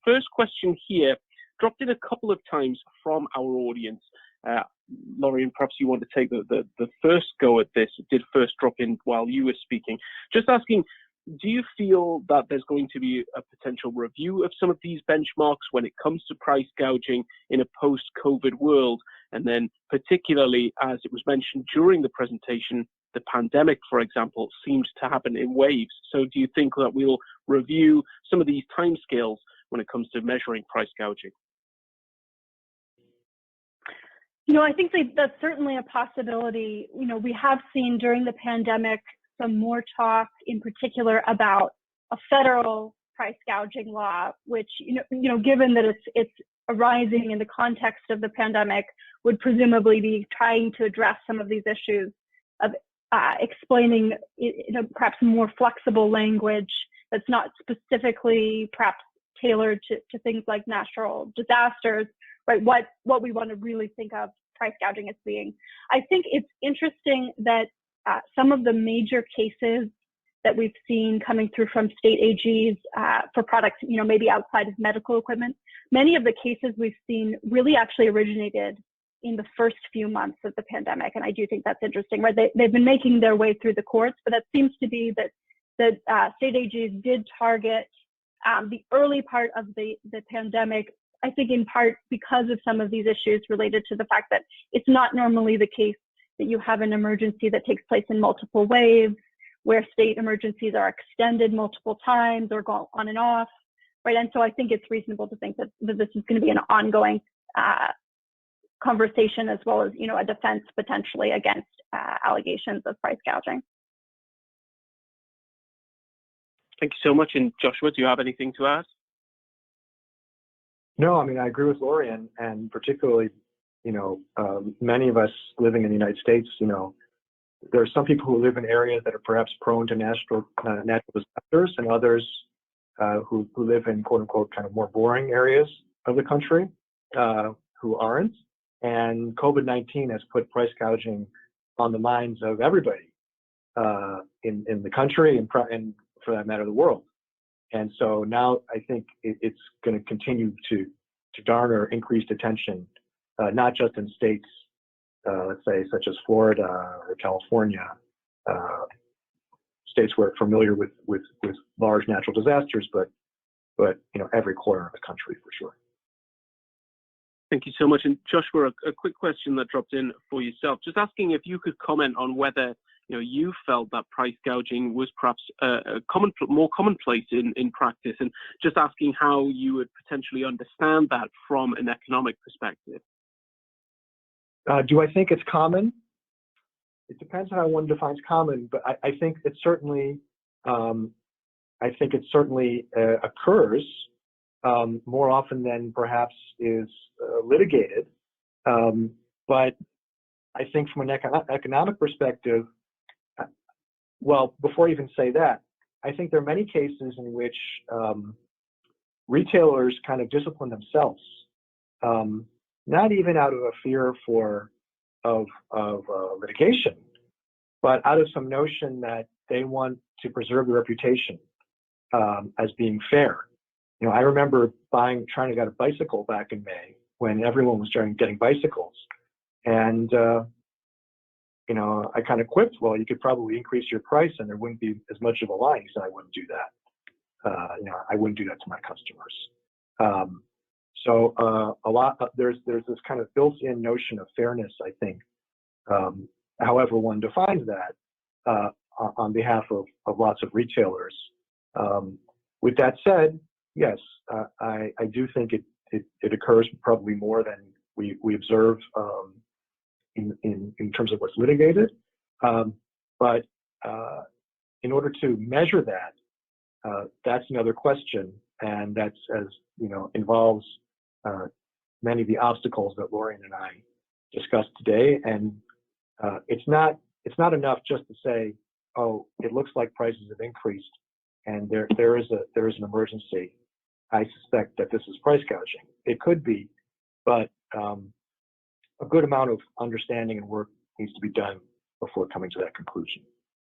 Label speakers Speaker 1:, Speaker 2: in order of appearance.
Speaker 1: first question here dropped in a couple of times from our audience. Laurien, perhaps you want to take the first go at this. It did first drop in while you were speaking. Just asking, do you feel that there's going to be a potential review of some of these benchmarks when it comes to price gouging in a post-COVID world? And then particularly, as it was mentioned during the presentation, the pandemic, for example, seems to happen in waves. So do you think that we'll review some of these timescales when it comes to measuring price gouging?
Speaker 2: I think that's certainly a possibility. We have seen during the pandemic some more talk in particular about a federal price gouging law, which, given that it's arising in the context of the pandemic, would presumably be trying to address some of these issues of explaining in a perhaps more flexible language that's not specifically perhaps tailored to things like natural disasters, right? What we want to really think of price gouging as being. I think it's interesting that some of the major cases that we've seen coming through from state AGs for products, maybe outside of medical equipment, many of the cases we've seen really actually originated in the first few months of the pandemic. And I do think that's interesting, right? They've been making their way through the courts, but that seems to be that state AGs did target the early part of the pandemic, I think in part because of some of these issues related to the fact that it's not normally the case that you have an emergency that takes place in multiple waves, where state emergencies are extended multiple times or go on and off, right? And so I think it's reasonable to think that this is going to be an ongoing conversation, as well as, a defense potentially against allegations of price gouging.
Speaker 1: Thank you so much. And Joshua, do you have anything to add?
Speaker 3: No, I agree with Laurien, and particularly, many of us living in the United States, there are some people who live in areas that are perhaps prone to natural disasters, and others who live in quote unquote kind of more boring areas of the country who aren't. And COVID-19 has put price gouging on the minds of everybody in the country and for that matter, the world. And so now I think it's going to continue to garner increased attention, not just in states, let's say, such as Florida or California, states where we're familiar with large natural disasters, but every corner of the country for sure.
Speaker 1: Thank you so much. And Joshua, a quick question that dropped in for yourself, just asking if you could comment on whether you felt that price gouging was perhaps more commonplace in practice, and just asking how you would potentially understand that from an economic perspective.
Speaker 3: Do I think it's common? It depends on how one defines common, but I think it certainly occurs more often than perhaps is litigated. But I think from an economic perspective, well, before I even say that, I think there are many cases in which retailers kind of discipline themselves, not even out of a fear of litigation, but out of some notion that they want to preserve their reputation as being fair. I remember trying to get a bicycle back in May when everyone was getting bicycles, and I kind of quipped, well, you could probably increase your price and there wouldn't be as much of a line. He said, I wouldn't do that. I wouldn't do that to my customers. So there's this kind of built-in notion of fairness, I think, however one defines that, on behalf of lots of retailers. With that said, yes, I do think it occurs probably more than we observe in terms of what's litigated. But in order to measure that, that's another question, and that's involves many of the obstacles that Laurien and I discussed today. And it's not enough just to say, oh, it looks like prices have increased, and there is an emergency. I suspect that this is price gouging. It could be, but a good amount of understanding and work needs to be done before coming to that conclusion.